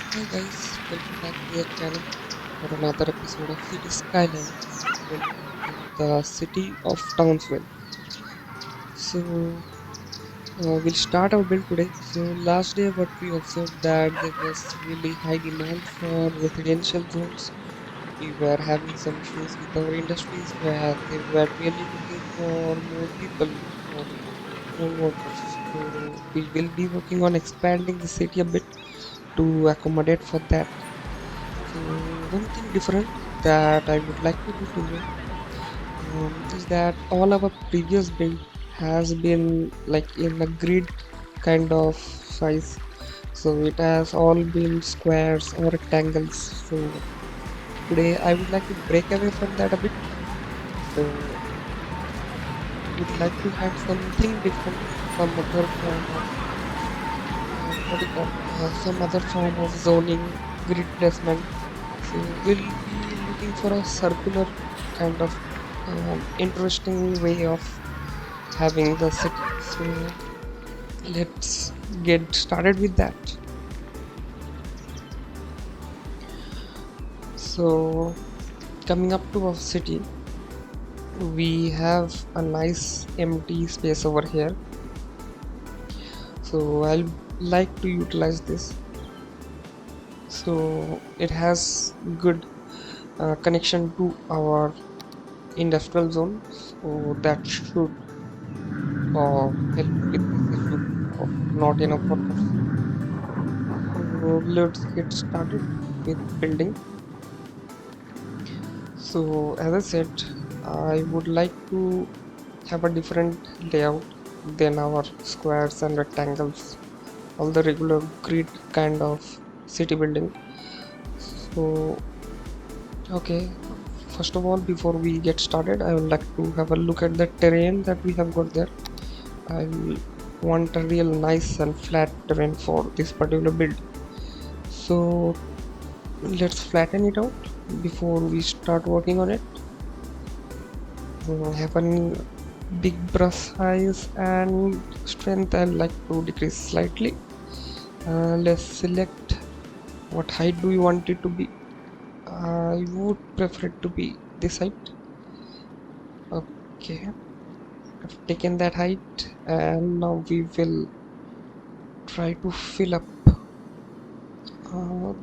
Hi guys, welcome back to the channel for another episode of City Skylines in the city of Townsville. So we'll start our build today. So last day what we observed that there was really high demand for residential zones. We were having some issues with our industries where they were really looking for more people or more workers. So we will be working on expanding the city a bit to accommodate for that. So one thing different that I would like you to know is that all our previous build has been like in a grid kind of size. So it has all been squares or rectangles. So today I would like to break away from that a bit. So would like to have something different, some other form of what do you call some other form of zoning grid placement. So we'll be looking for a circular kind of interesting way of having the city. So let's get started with that. So coming up to our city, we have a nice empty space over here. So I'll like to utilize this. So it has good connection to our industrial zone. So that should help with this issue of not enough workers. So let's get started with building. So as I said, I would like to have a different layout than our squares and rectangles, all the regular grid kind of city building. So okay, first of all, before we get started, I would like to have a look at the terrain that we have got there. I want a real nice and flat terrain for this particular build. So let's flatten it out before we start working on it. Have a big brush size and strength I like to decrease slightly. Let's select what height do you want it to be. I would prefer it to be this height. Okay, I've taken that height and now we will try to fill up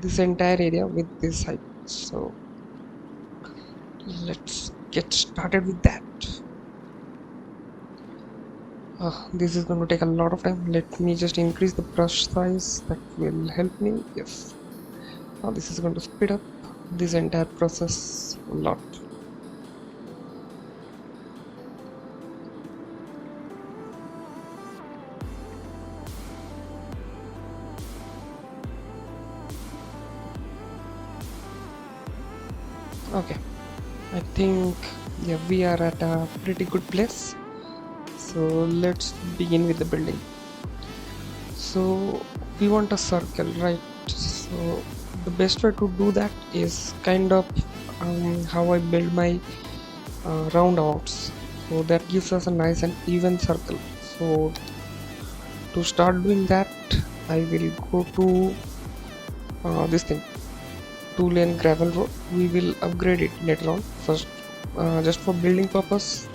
this entire area with this height. So let's get started with that. This is going to take a lot of time. Let me just increase the brush size. That will help me. Yes. Now this is going to speed up this entire process a lot. Okay. I think yeah we are at a pretty good place. So let's begin with the building. So we want a circle, right? So the best way to do that is kind of how I build my roundabouts. So that gives us a nice and even circle. So to start doing that, I will go to this thing, 2-lane gravel road. We will upgrade it later on. First, just for building purpose,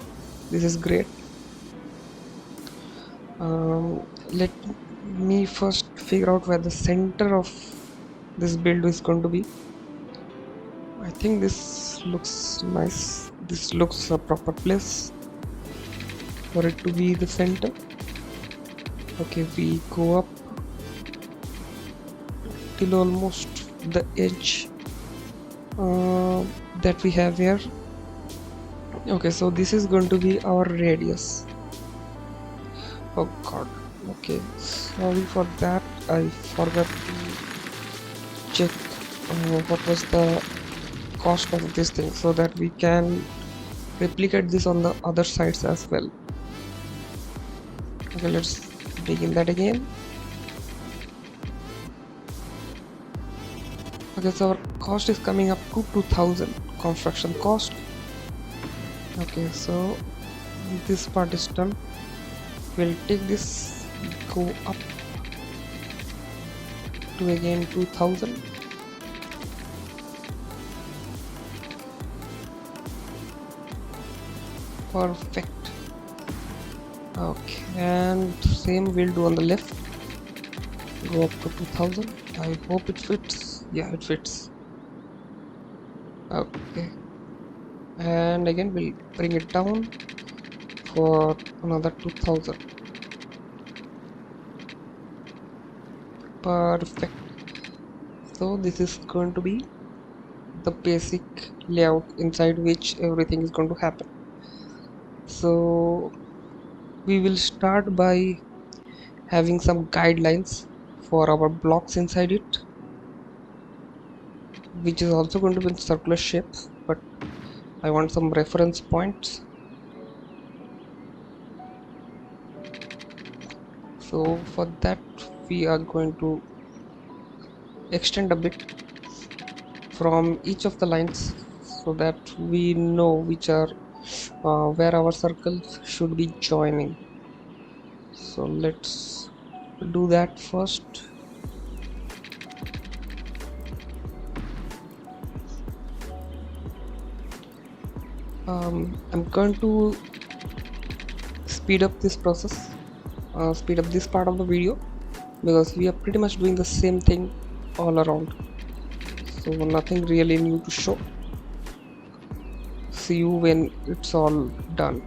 this is great. Let me first figure out where the center of this build is going to be. I think this looks nice. This looks a proper place for it to be the center. Okay, we go up till almost the edge that we have here. Okay, so this is going to be our radius. Oh god, okay, sorry for that. I forgot to check what was the cost of this thing so that we can replicate this on the other sides as well. Okay, let's begin that again. Okay, so our cost is coming up to 2000 construction cost. Okay, so this part is done. We'll take this, go up. to again 2000. Perfect. Okay, and same we'll do on the left. Go up to 2000. I hope it fits. Yeah, it fits. Okay, and again we'll bring it down for another 2000. Perfect. So this is going to be the basic layout inside which everything is going to happen. So we will start by having some guidelines for our blocks inside it, which is also going to be in circular shape, but I want some reference points. So for that we are going to extend a bit from each of the lines so that we know which are where our circles should be joining. So let's do that first. I'm going to speed up this process, speed up this part of the video, because we are pretty much doing the same thing all around, so nothing really new to show. See you when it's all done.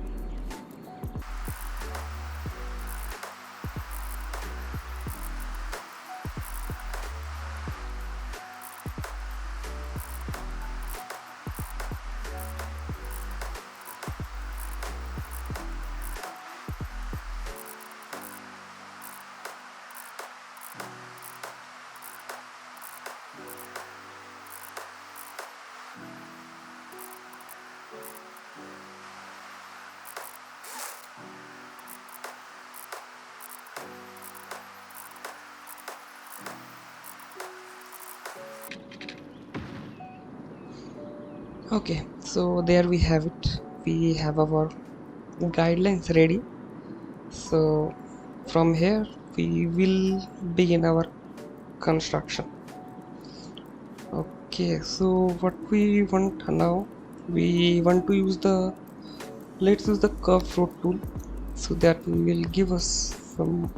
Okay, so there we have it. We have our guidelines ready. So from here we will begin our construction. Okay, so what we want now, we want to use the, let's use the curve fruit tool, so that will give us some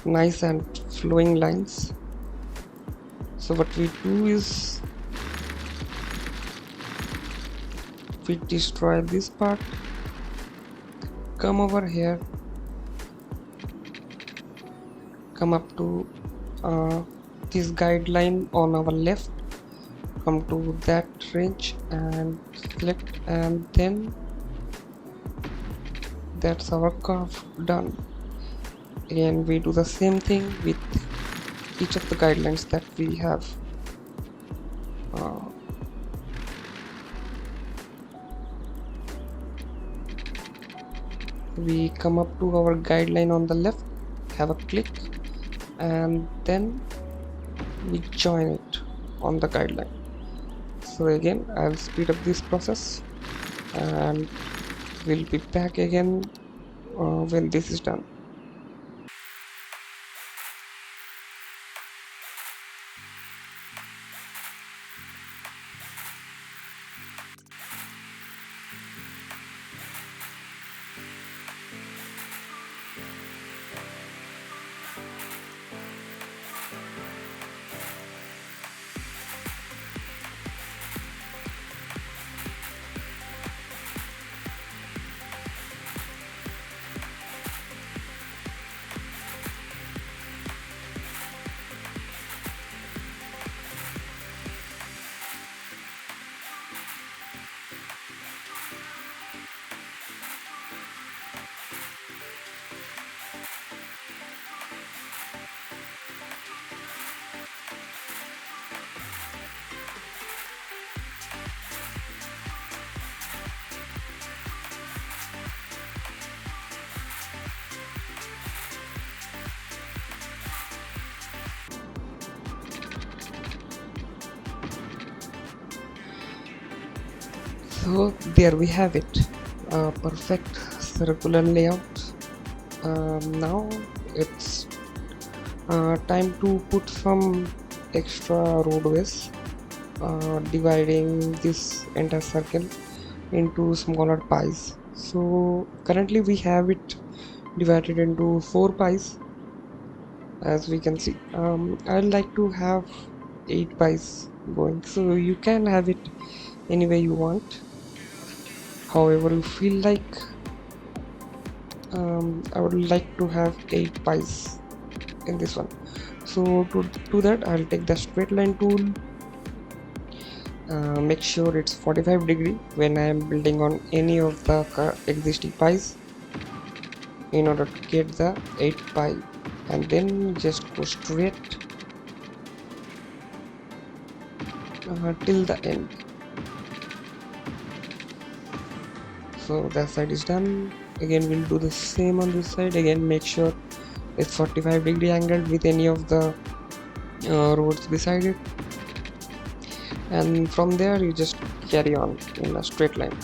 nice and flowing lines. So what we do is we destroy this part, come over here, come up to this guideline on our left, come to that range and select, and then that's our curve done. And we do the same thing with each of the guidelines that we have. We come up to our guideline on the left, have a click, and then we join it on the guideline. So again I'll speed up this process and we'll be back again when this is done. So there we have it, a perfect circular layout. Now it's Time to put some extra roadways, dividing this entire circle into smaller pies. So currently we have it divided into 4 pies, as we can see. I'd like to have 8 pies going, so you can have it any way you want, however you feel like. I would like to have 8 pies in this one. So to do that, I'll take the straight line tool, make sure it's 45 degree when I am building on any of the existing pies in order to get the 8 pie, and then just go straight till the end. So that side is done. Again we'll do the same on this side. Again make sure it's 45 degree angled with any of the roads beside it, and from there you just carry on in a straight line.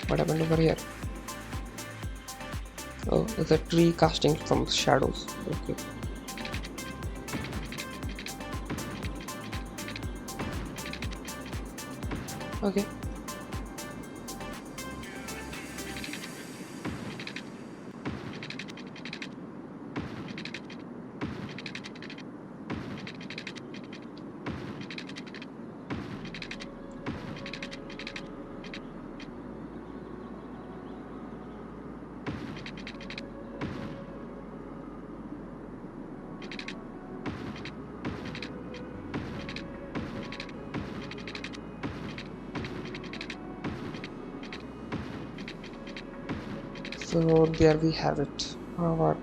What happened over here? Oh, there's a tree casting some shadows. Okay. Okay. So there we have it, our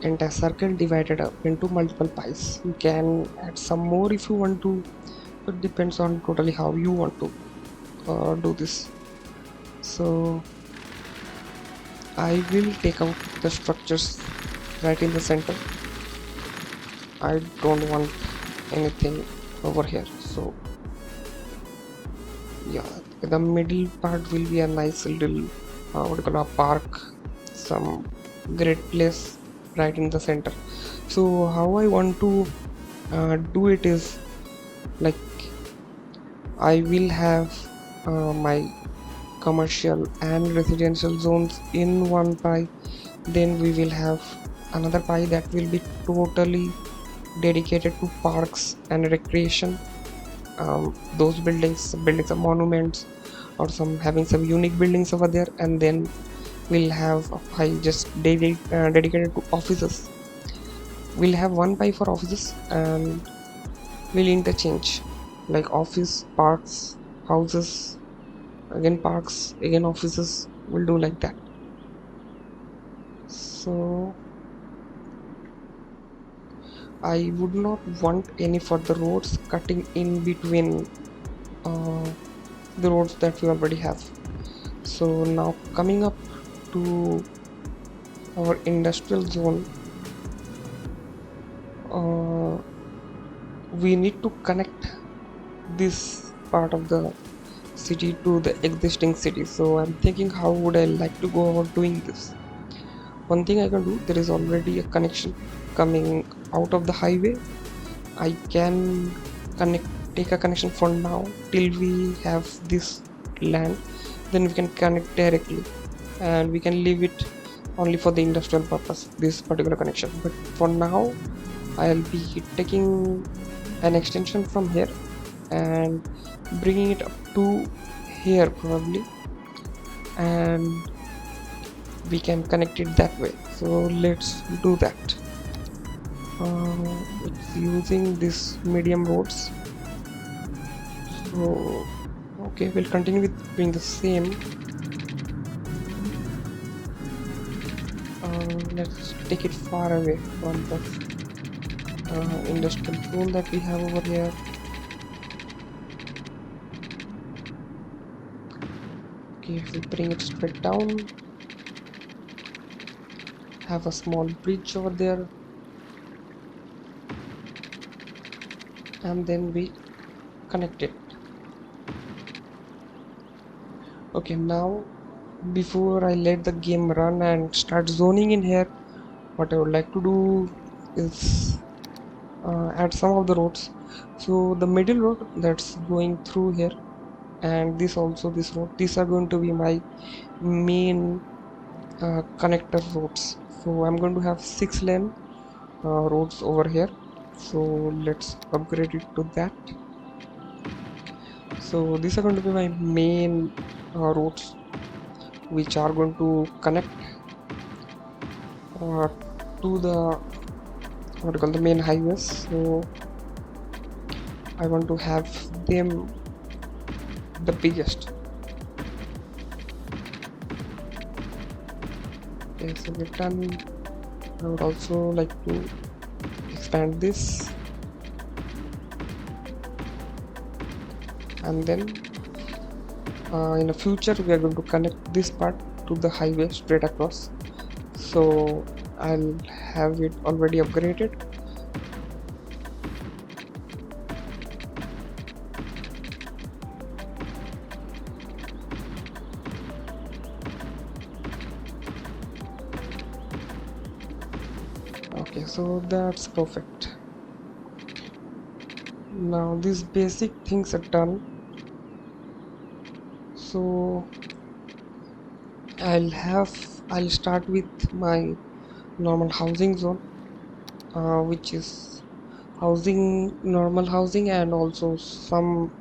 entire circle divided up into multiple pies. You can add some more if you want to. It depends on totally how you want to do this. So I will take out the structures right in the center. I don't want anything over here, so yeah, the middle part will be a nice little what do you call, a park, some great place right in the center. So how I want to do it is, like, I will have my commercial and residential zones in one pie, then we will have another pie that will be totally dedicated to parks and recreation. Those buildings of monuments, or some having some unique buildings over there, and then we'll have a pie just dedicated to offices. We'll have one pie for offices, and we'll interchange, like office, parks, houses, again parks, again offices. We'll do like that. So I would not want any further roads cutting in between the roads that we already have. So now coming up to our industrial zone, we need to connect this part of the city to the existing city. So I'm thinking, how would I like to go about doing this? One thing I can do, there is already a connection coming out of the highway. I can take a connection for now till we have this land, then we can connect directly, and we can leave it only for the industrial purpose, this particular connection. But for now I'll be taking an extension from here and bringing it up to here probably, and we can connect it that way. So let's do that. It's using this medium roads. So okay, we'll continue with doing the same. Let's take it far away from the industrial zone that we have over here. Okay, if we bring it straight down, have a small bridge over there, and then we connect it. Okay, now before I let the game run and start zoning in here, what I would like to do is add some of the roads. So the middle road that's going through here, and this also, this road, these are going to be my main connector roads. So I'm going to have 6 lane roads over here. So let's upgrade it to that. So these are going to be my main roads which are going to connect to the what you call the main highways. So I want to have them the biggest. Okay, so we're done. I would also like to expand this, and then in the future we are going to connect this part to the highway straight across. So I'll have it already upgraded. Okay, so that's perfect. Now these basic things are done. So I'll start with my normal housing zone, which is normal housing, and also some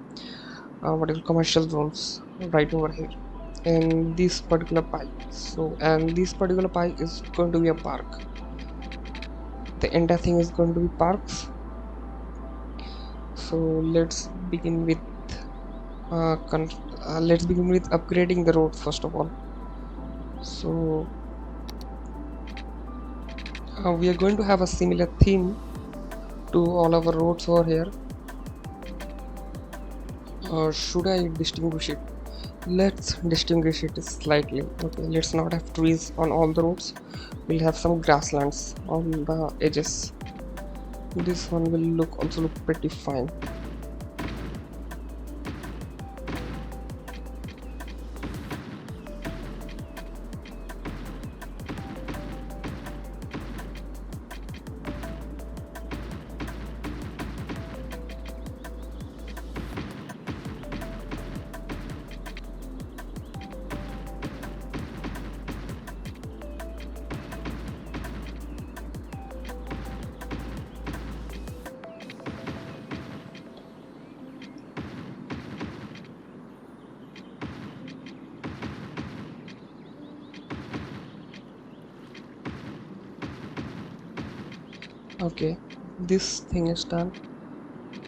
what is commercial zones right over here in this particular pie. So, and this particular pie is going to be a park. The entire thing is going to be parks. So let's begin with upgrading the road first of all. So we are going to have a similar theme to all our roads over here. Should I distinguish it? Let's distinguish it slightly. Okay, let's not have trees on all the roads. We'll have some grasslands on the edges. This one will also look pretty fine. Okay, this thing is done.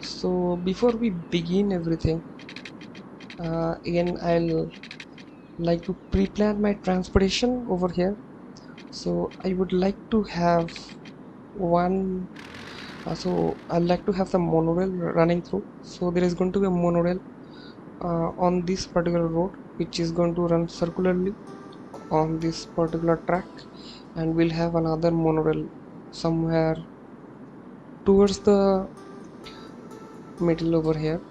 So before we begin everything, again I'll like to pre-plan my transportation over here. So I would like to have one so I'd like to have the monorail running through. So there is going to be a monorail on this particular road, which is going to run circularly on this particular track, and we'll have another monorail somewhere towards the middle over here.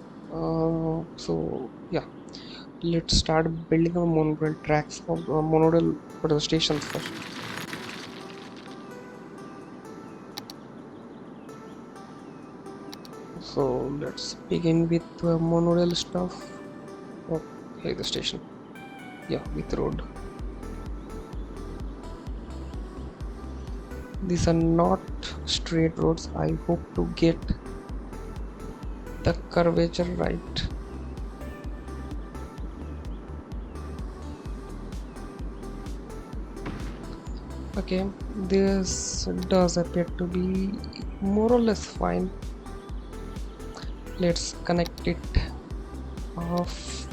So yeah, let's start building our monorail tracks or monorail for the stations first. So let's begin with monorail stuff. Okay, the station. Yeah, with road. These are not straight roads. I hope to get the curvature right. Okay, this does appear to be more or less fine. Let's connect it off.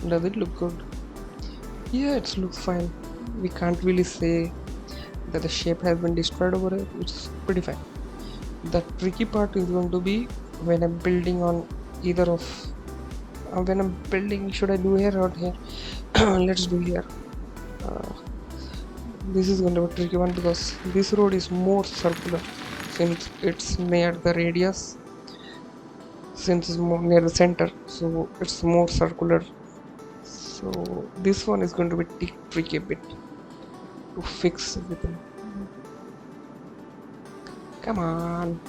Does it look good? Yeah, it looks fine. We can't really say that the shape has been destroyed over here. It's pretty fine. The tricky part is going to be when I'm building on either of when I'm building, should I do here or here? Let's do here. This is going to be a tricky one because this road is more circular, since it's near the radius, since it's more near the center, so it's more circular. So this one is going to be tricky bit to fix everything. Come on.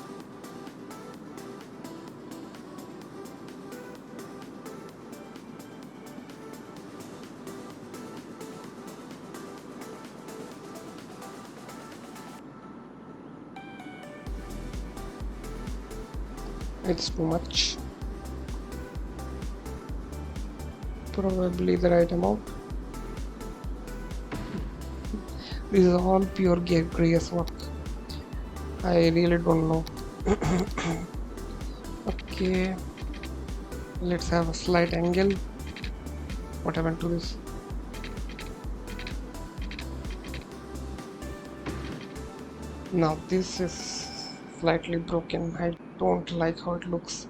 It's too much. Probably the right amount. This is all pure grace work. I really don't know. Okay, let's have a slight angle. What happened to this? Now this is slightly broken. I don't like how it looks.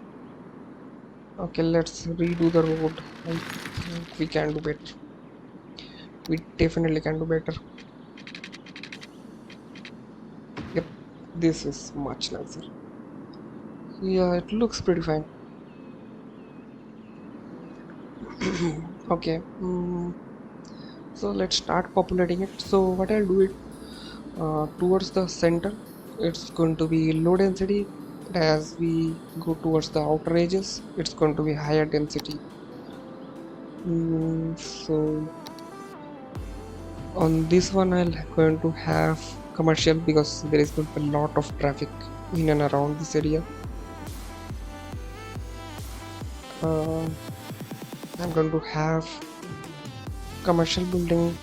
Okay, let's redo the road. I think we can do better. We definitely can do better. Yep, this is much nicer. Yeah, it looks pretty fine. Okay, so let's start populating it. So what I'll do it towards the center, it's going to be low density. As we go towards the outer edges, it's going to be higher density. So on this one I'm going to have commercial because there is going to be a lot of traffic in and around this area. I'm going to have commercial building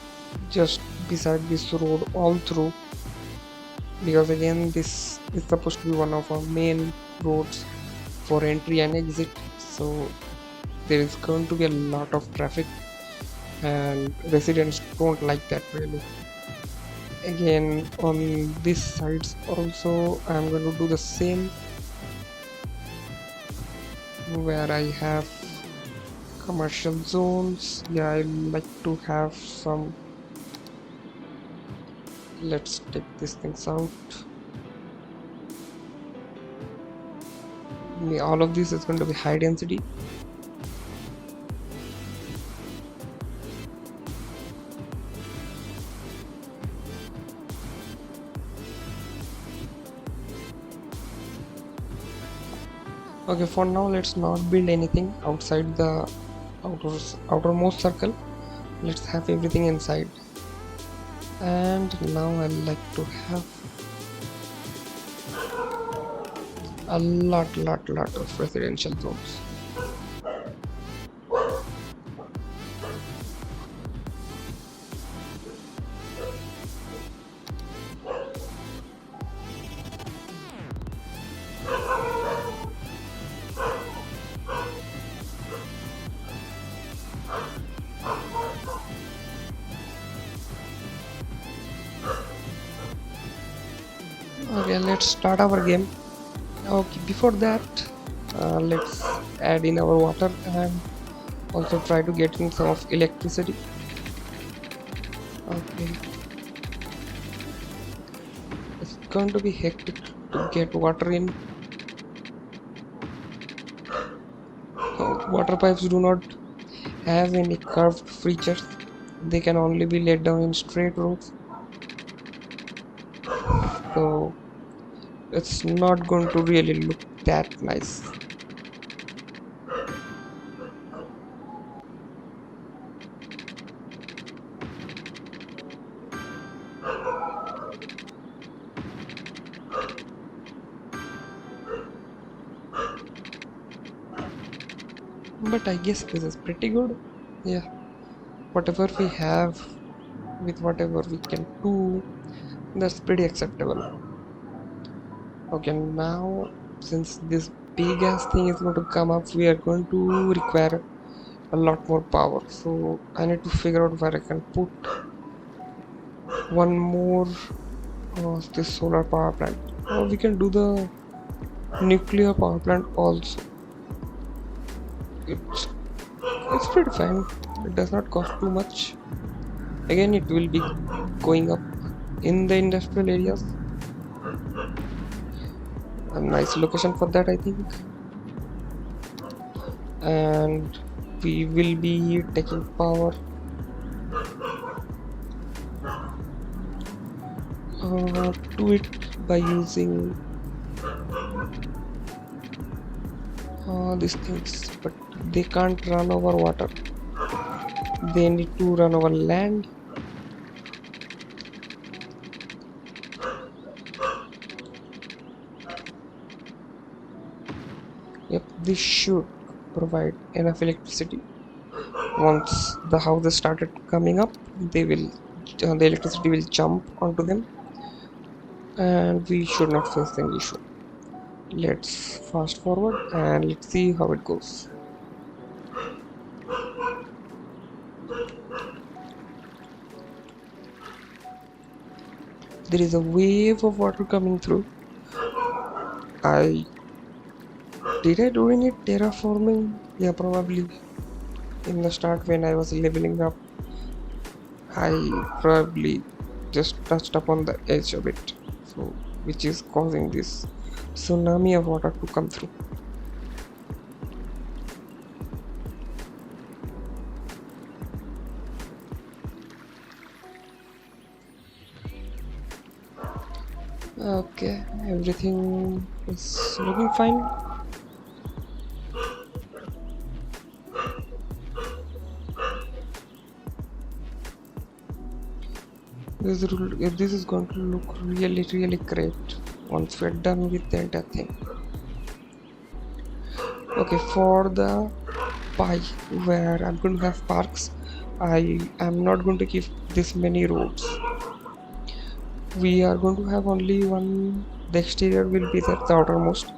just beside this road all through, because again this is supposed to be one of our main roads for entry and exit, so there is going to be a lot of traffic and residents don't like that really. Again on this sides also I'm going to do the same, where I have commercial zones. Yeah, I like to have some. Let's take these things out. Yeah, all of this is going to be high density. Okay, for now let's not build anything outside the outermost circle. Let's have everything inside. And now I like to have a lot of residential zones. Okay, let's start our game. Okay, before that let's add in our water and also try to get in some of electricity. Okay, it's going to be hectic to get water in. Water pipes do not have any curved features, they can only be laid down in straight roads, so it's not going to really look that nice. But I guess this is pretty good. Yeah, whatever we have with whatever we can do, that's pretty acceptable. Okay, now since this big ass thing is going to come up, we are going to require a lot more power, so I need to figure out where I can put one more this solar power plant, or we can do the nuclear power plant also. It's pretty fine, it does not cost too much. Again, it will be going up in the industrial areas. a nice location for that, I think. And we will be taking power to it by using these things, but they can't run over water. They need to run over land. Yep, this should provide enough electricity. Once the houses started coming up, they will the electricity will jump onto them, and we should not face any issue. Let's fast forward and let's see how it goes. There is a wave of water coming through. I did I do any terraforming? Yeah, probably in the start when I was leveling up. I probably just touched upon the edge of it, so which is causing this tsunami of water to come through. Okay, everything is looking fine. This is going to look really great once we're done with the entire thing. Okay, for the pie where I'm going to have parks, I am not going to keep this many roads. We are going to have only one. The exterior will be there, the outermost.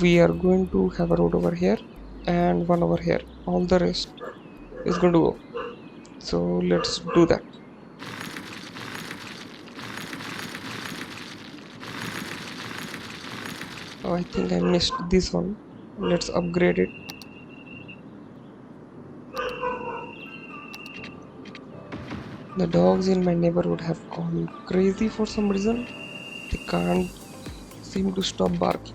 We are going to have a road over here and one over here. All the rest is going to go. So let's do that. Oh, I think I missed this one. Let's upgrade it. The dogs in my neighborhood have gone crazy for some reason. They can't seem to stop barking.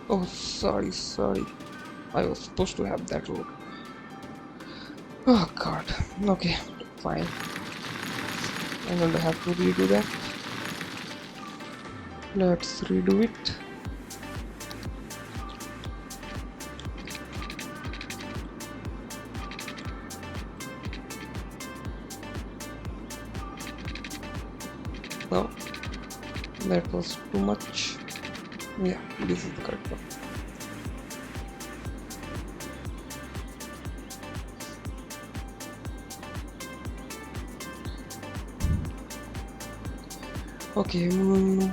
Oh, sorry. I was supposed to have that road. Oh god. Okay, fine. I'm going to have to redo that. Let's redo it. No, that was too much. Yeah, this is the correct one. Okay,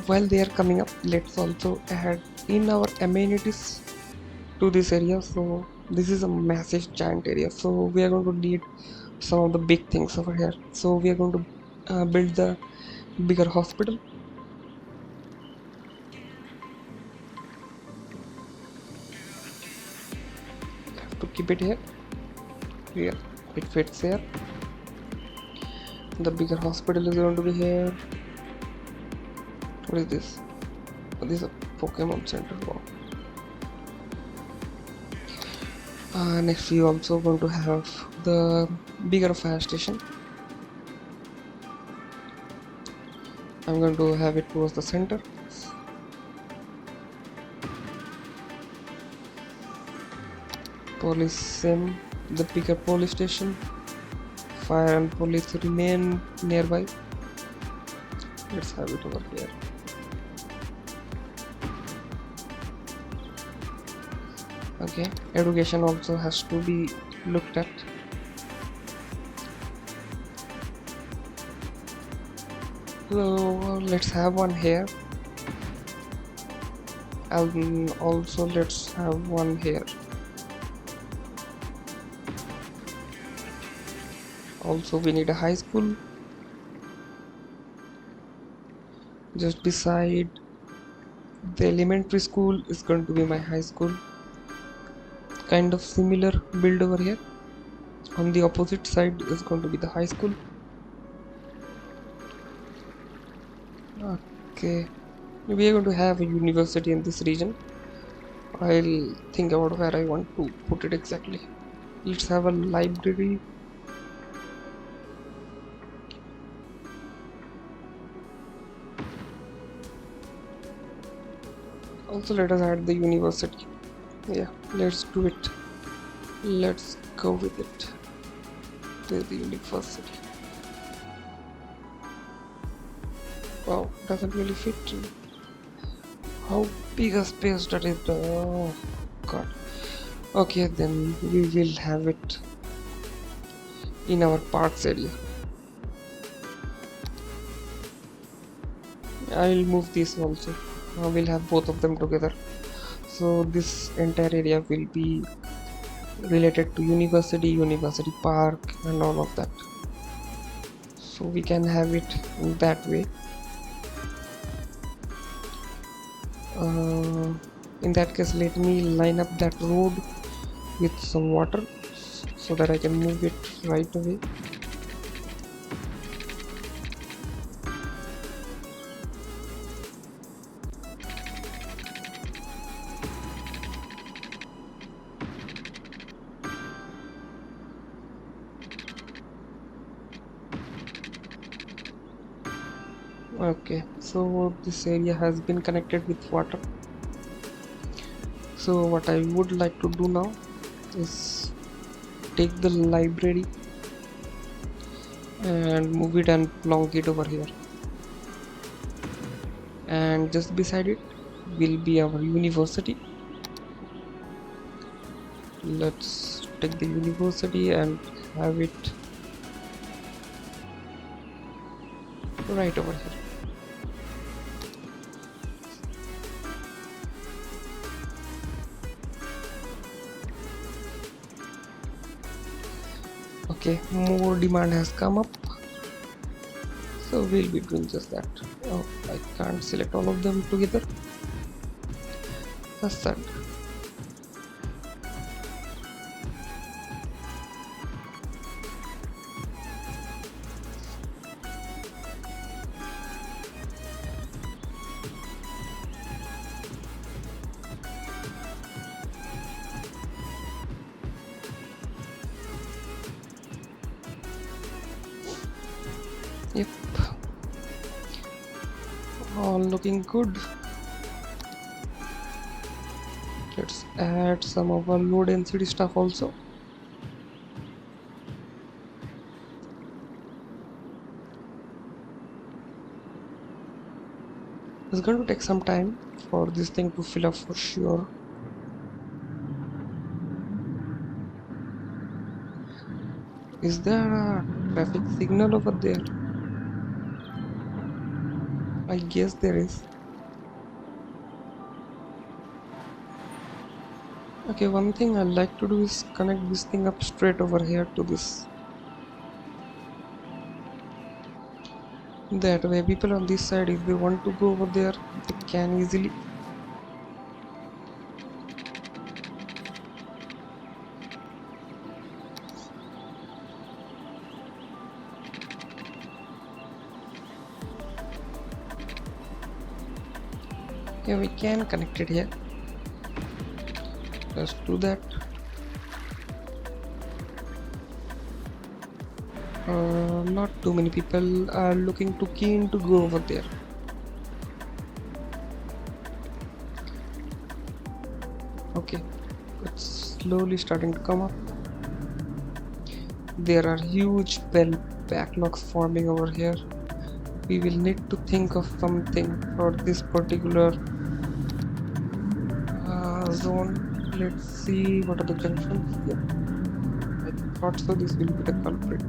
while they are coming up, let's also add in our amenities to this area. So this is a massive giant area, so we are going to need some of the big things over here. So we are going to build the bigger hospital. Have to keep it here. Yeah, it fits here. The bigger hospital is going to be here. What is this? Oh, this is a Pokemon center. Wow. Next we also going to have the bigger fire station. I'm going to have it towards the center. Police same, the bigger police station. Fire and police remain nearby. Let's have it over here. Okay, education also has to be looked at. So let's have one here, and also let's have one here. Also we need a high school just beside The elementary school is going to be my high school. Kind of similar build over here. On the opposite side is going to be the high school. Okay, we are going to have a university in this region. I'll think about where I want to put it exactly. Let's have a library. Also, let us add the university. Yeah, let's do it. Let's go with it. There's the university. Wow, doesn't really fit. How big a space that is. Oh god. Okay, then we will have it in our parks area. I'll move this also. We'll have both of them together. So this entire area will be related to university park and all of that. So we can have it in that way. In that case, let me line up that road with some water so that I can move it right away. Okay, so this area has been connected with water. So what I would like to do now is take the library and move it and plonk it over here, and just beside it will be our university. Let's take the university and have it right over here. Okay, more demand has come up, so we'll be doing just that. Oh, I can't select all of them together. That's sad. Yep, all looking good. Let's add some of our low density stuff also. It's going to take some time for this thing to fill up for sure. Is there a traffic signal over there? I guess there is. Okay, one thing I like to do is connect this thing up straight over here to this. That way people on this side, if they want to go over there, they can easily. Yeah, we can connect it here. Let's do that. Not too many people are looking too keen to go over there. Okay, it's slowly starting to come up. There are huge backlogs forming over here. We will need to think of something for this particular zone. Let's see what are the junctions. Yeah, I thought so. This will be the culprit.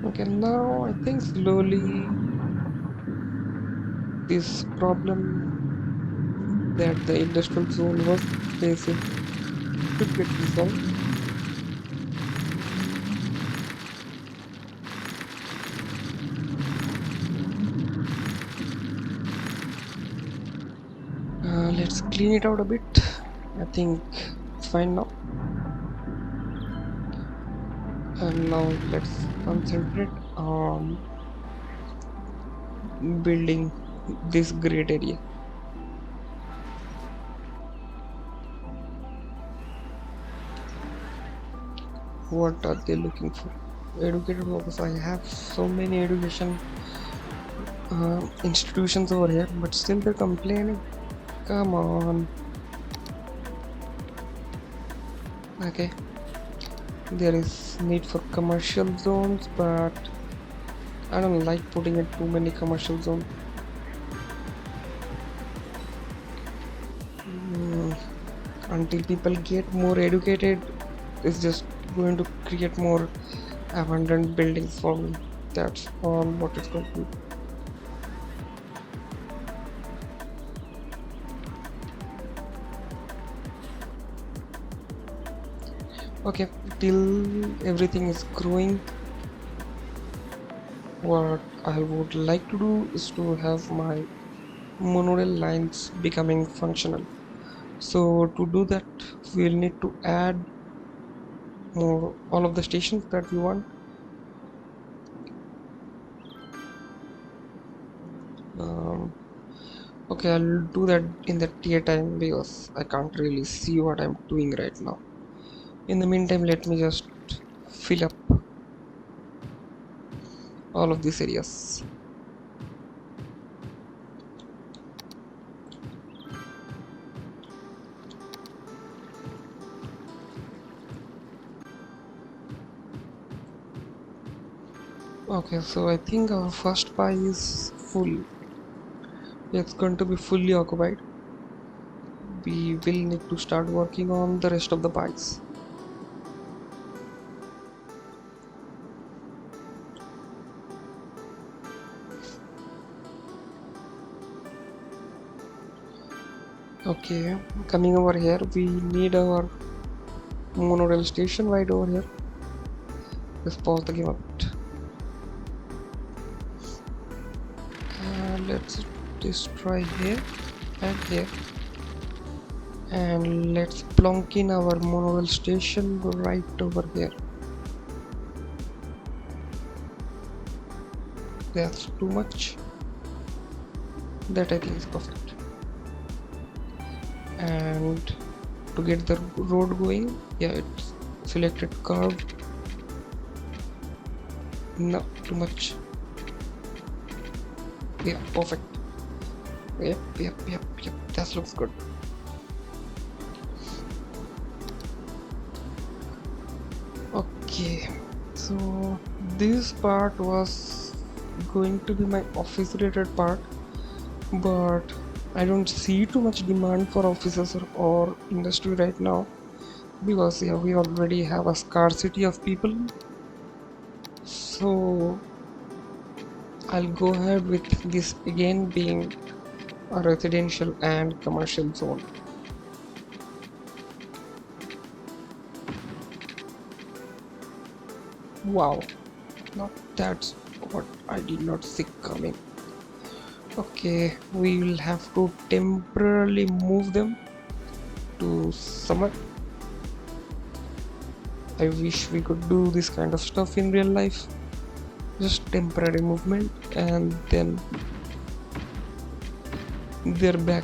Okay, now I think slowly this problem that the industrial zone was facing should get resolved. Let's clean it out a bit. I think it's fine now. And now let's concentrate on building this great area. What are they looking for? Educated workers. I have so many education institutions over here, but still they're complaining. Come on. Okay. There is need for commercial zones, but I don't like putting in too many commercial zones. Until people get more educated, it's just going to create more abandoned buildings for me. That's all what it's going to do. Okay, till everything is growing, what I would like to do is to have my monorail lines becoming functional. So to do that, we'll need to add more all of the stations that we want. Okay, I'll do that in the tier time because I can't really see what I'm doing right now. In the meantime, let me just fill up all of these areas. Okay, so I think our first pie is full. It's going to be fully occupied. We will need to start working on the rest of the pies. Okay, coming over here, we need our monorail station right over here. Let's pause the game a bit. Let's destroy here and here. And let's plonk in our monorail station right over here. That's too much. That I think is perfect. And to get the road going, yeah, it's selected curve. No, too much. Yeah, perfect. Yep, that looks good. Okay, so this part was going to be my office related part, but I don't see too much demand for offices or industry right now because yeah, we already have a scarcity of people. So I'll go ahead with this again being a residential and commercial zone. Wow, now that's what I did not see coming. Okay, we will have to temporarily move them to summer. I wish we could do this kind of stuff in real life. Just temporary movement and then they're back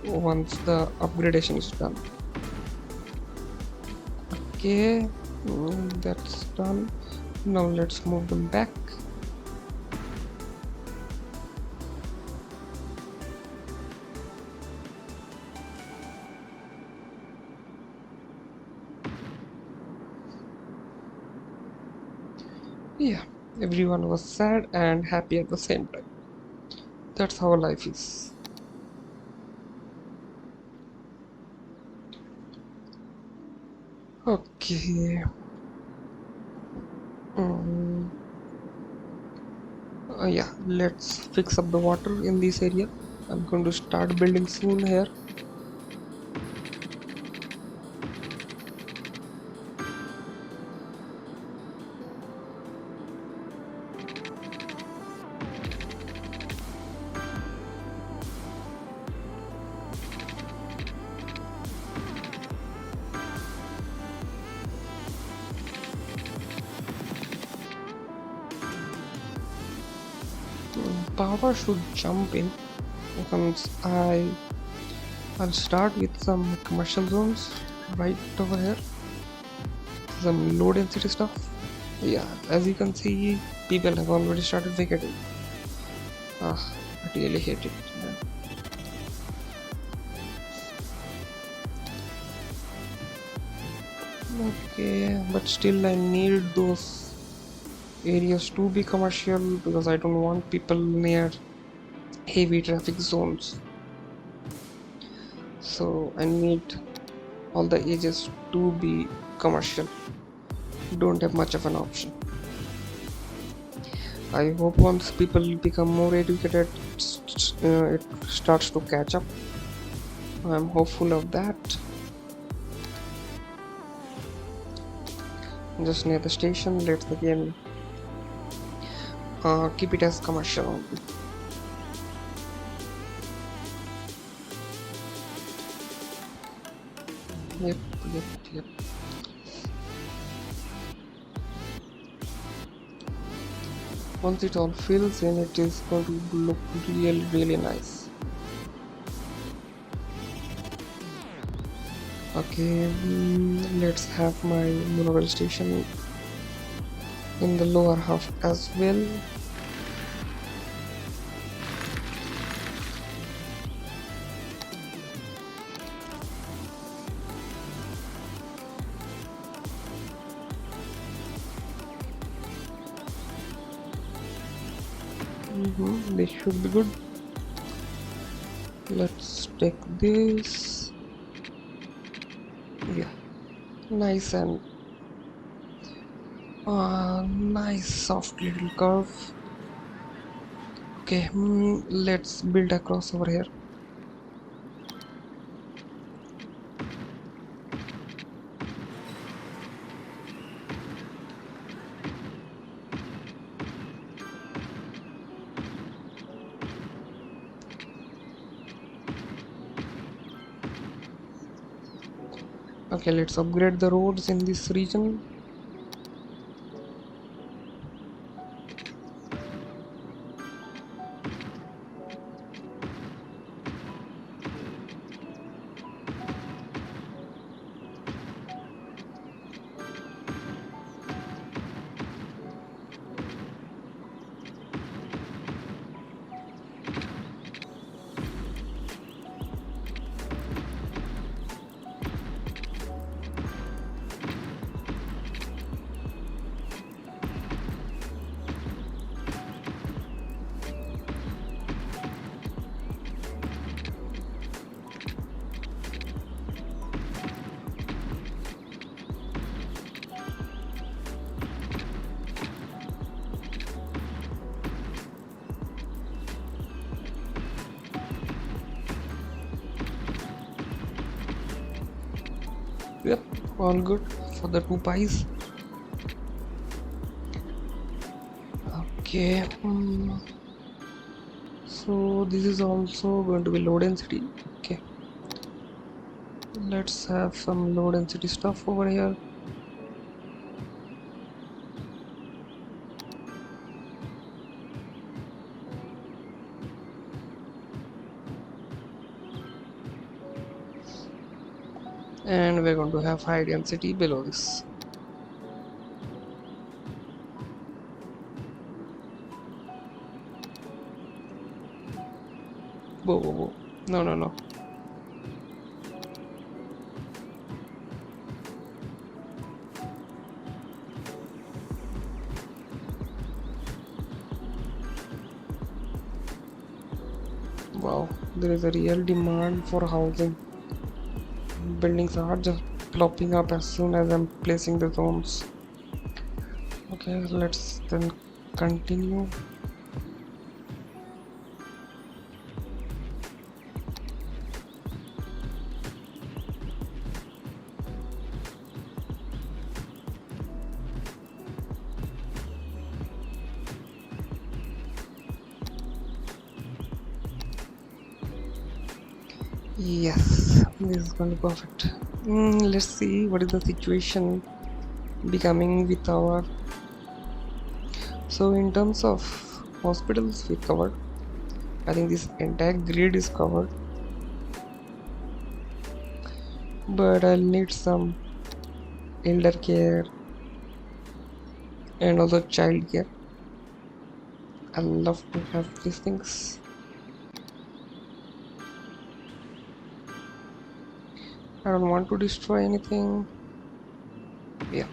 once the upgradation is done. Okay, that's done. Now let's move them back. Yeah, everyone was sad and happy at the same time. That's how life is. Okay. Yeah, let's fix up the water in this area. I'm going to start building soon here. power should jump in. Since I'll start with some commercial zones right over here. Some low density stuff. Yeah, as you can see, people have already started vacating. I really hate it. Okay, but still I need those areas to be commercial because I don't want people near heavy traffic zones. So I need all the edges to be commercial. Don't have much of an option. I hope once people become more educated, it starts to catch up. I'm hopeful of that. Just near the station, let's again keep it as commercial. Yep. Once it all fills in, it is going to look really nice. Okay, let's have my monorail station in the lower half as well. This should be good. Let's take this. Yeah, nice and nice soft little curve. Okay, let's build across over here. Okay, let's upgrade the roads in this region. Yep, all good for the 2 pies. Okay, so this is also going to be low density. Okay, let's have some low density stuff over here. And we're going to have high density below this. Whoa. No. Wow, there is a real demand for housing. Buildings are just plopping up as soon as I'm placing the zones. Okay, let's then continue. Yes, this is going to be perfect. Let's see what is the situation becoming with our. So in terms of hospitals, we covered. I think this entire grid is covered, but I'll need some elder care and also child care. I love to have these things. I don't want to destroy anything. Yeah,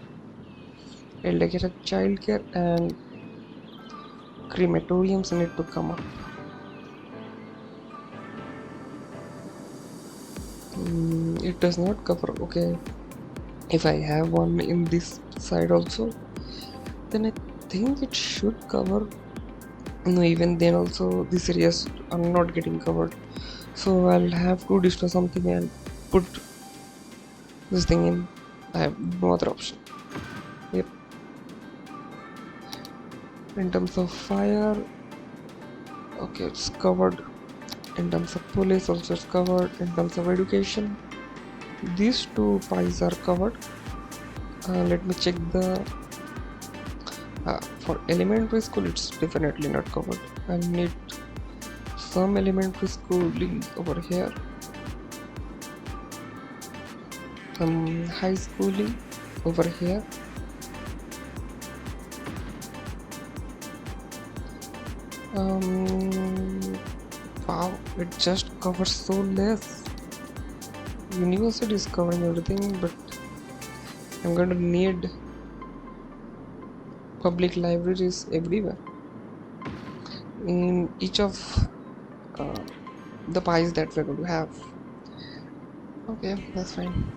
elder care, child care, and crematoriums need to come up. It does not cover. Okay, if I have one in this side also, then I think it should cover. No, even then also these areas are not getting covered, so I'll have to destroy something and put this thing in. I have no other option. Yep. In terms of fire, okay, it's covered. In terms of police, also it's covered. In terms of education, these two pies are covered. Let me check the for elementary school. It's definitely not covered. I need some elementary schooling over here, some high schooling over here. Wow, it just covers so less. University is covering everything, but I'm going to need public libraries everywhere in each of the pies that we're going to have. Okay, that's fine.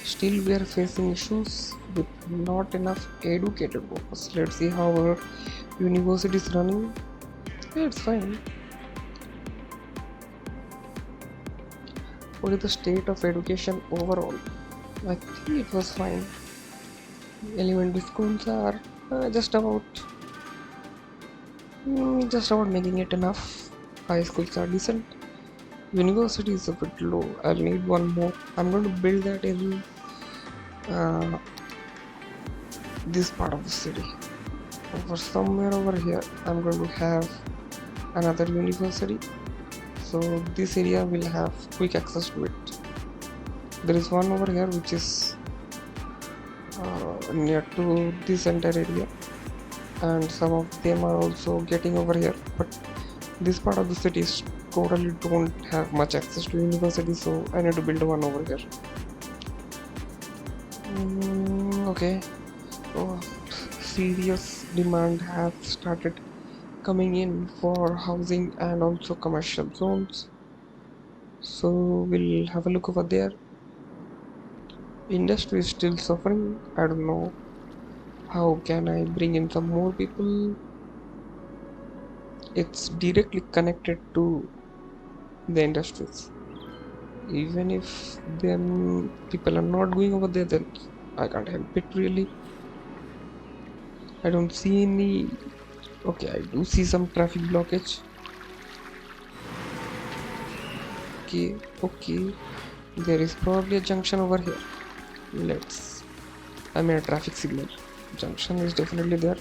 Still we are facing issues with not enough educated workers. Let's see how our university is running. Yeah, it's fine. What is the state of education overall? I think it was fine. Elementary schools are just about making it enough. High schools are decent. University is a bit low. I'll need one more. I'm going to build that in this part of the city. Over somewhere over here, I'm going to have another university. So this area will have quick access to it. There is one over here which is near to this entire area, and some of them are also getting over here, but this part of the city is totally don't have much access to university, so I need to build one over here. Okay, so serious demand has started coming in for housing and also commercial zones, so we'll have a look over there. Industry is still suffering. I don't know how can I bring in some more people. It's directly connected to the industries. Even if then people are not going over there, then I can't help it really. I don't see any. Okay, I do see some traffic blockage. Okay, there is probably a junction over here. A traffic signal. Junction is definitely there.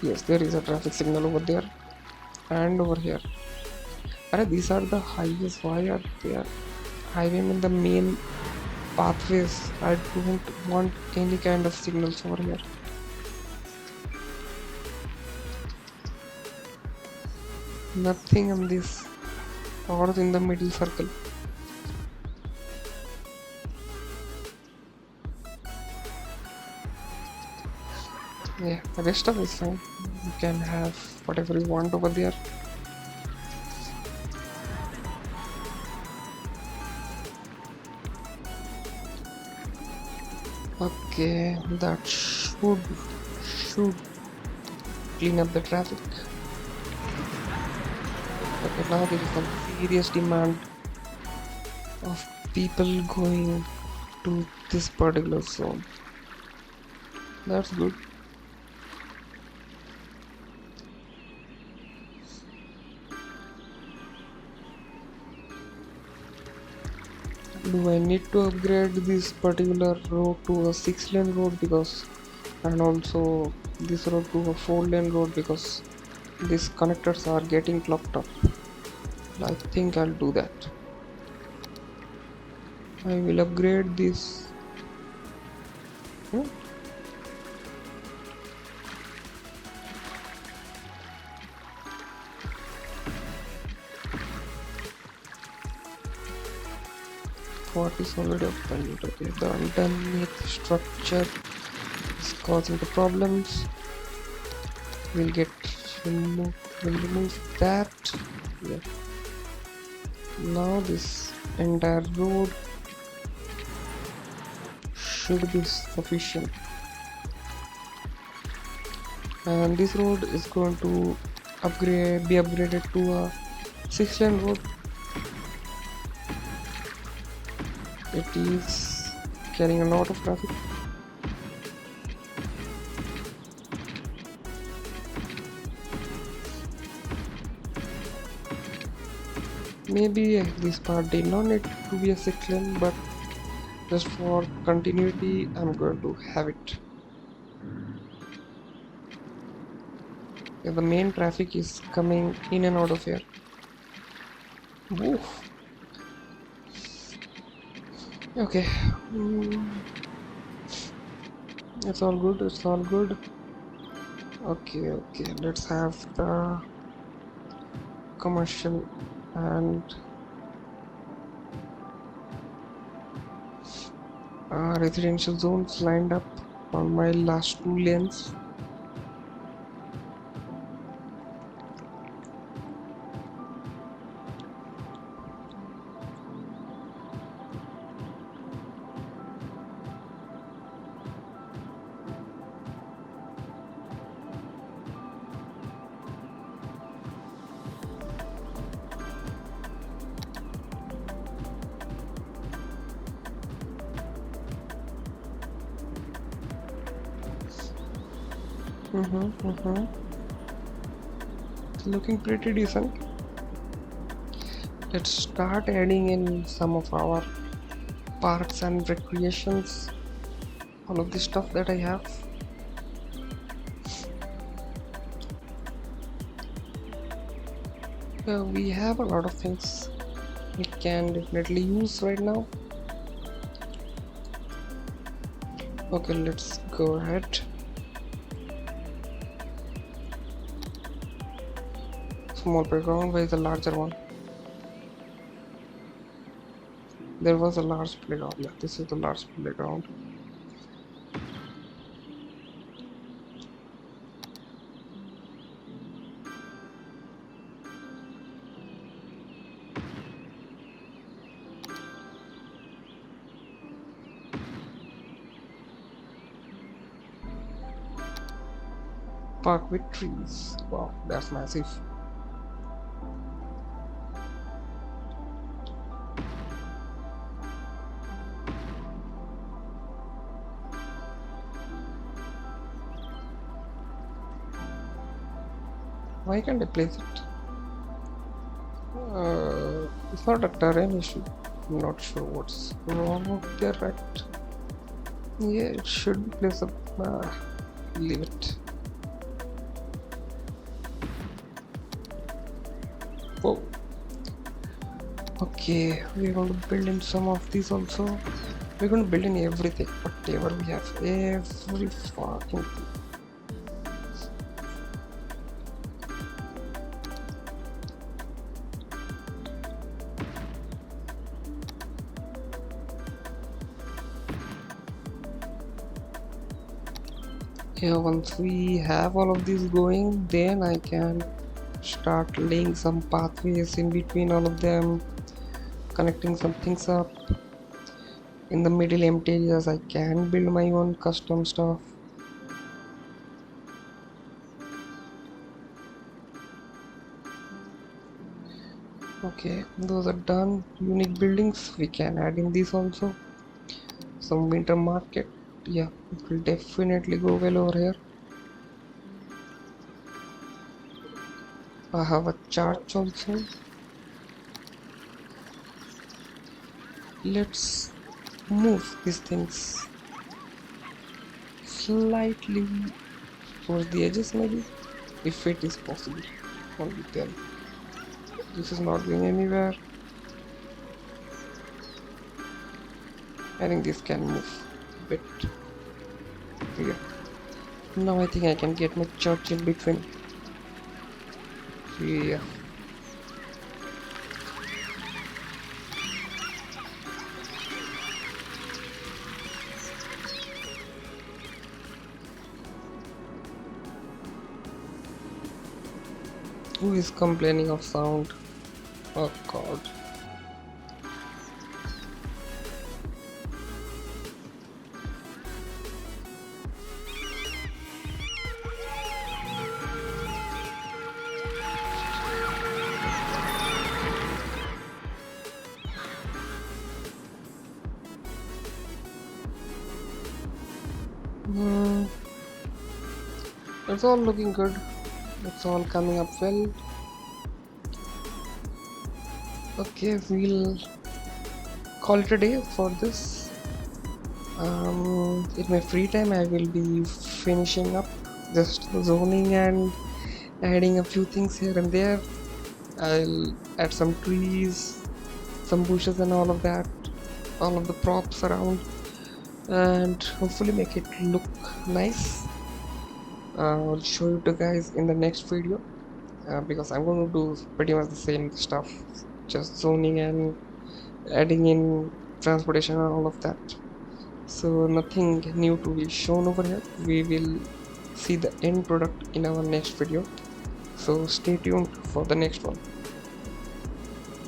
Yes, there is a traffic signal over there and over here. These are the highways. Why are there highwaymen in the main pathways? I don't want any kind of signals over here. Nothing on this or in the middle circle. Yeah, the rest of is fine. You can have whatever you want over there. Okay, that should clean up the traffic. Okay, now there is some serious demand of people going to this particular zone. That's good. Do I need to upgrade this particular road to a 6-lane road, because and also this road to a 4-lane road, because These connectors are getting clogged up. I think I'll do that. I will upgrade this. Hmm? 40 solid open. Okay, the underneath structure is causing the problems. We'll get we'll remove that. Yeah. Now this entire road should be sufficient, and this road is going to be upgraded to a 6-lane road. It is carrying a lot of traffic. Maybe this part did not need to be a 6-lane, but just for continuity I'm going to have it. Yeah, the main traffic is coming in and out of here. Woof. Okay. It's all good, it's all good. Okay, let's have the commercial and residential zones lined up on my last 2 lanes. It's looking pretty decent. Let's start adding in some of our parks and recreations, all of the stuff that I have. We have a lot of things we can definitely use right now. Okay, let's go ahead. Small playground, where is the larger one? There was a large playground. Yeah, this is the large playground. Park with trees. Wow, that's massive. Why can't I place it? It's not a terrain issue. I'm not sure what's wrong there, right? Yeah, it should be placed up. Leave it. Oh. Okay, we're going to build in some of these also. We're going to build in everything, whatever we have. Every fucking thing. Yeah, once we have all of these going, then I can start laying some pathways in between all of them, connecting some things up. In the middle empty areas I can build my own custom stuff. Okay, those are done. Unique buildings, we can add in these also. Some winter market, yeah, it will definitely go well over here. I have a church also. Let's move these things slightly towards the edges maybe. if it is possible. Only then. This is not going anywhere. I think this can move a bit here. Now I think I can get my church in between. Yeah. Who is complaining of sound? Oh god. Hmm. It's all looking good. It's all coming up well. Okay, we'll call it a day for this. In my free time, I will be finishing up just zoning and adding a few things here and there. I'll add some trees, some bushes, and all of that, all of the props around, and hopefully make it look nice. I'll show you the guys in the next video because I'm going to do pretty much the same stuff, just zoning and adding in transportation and all of that. So nothing new to be shown over here. We will see the end product in our next video, so stay tuned for the next one.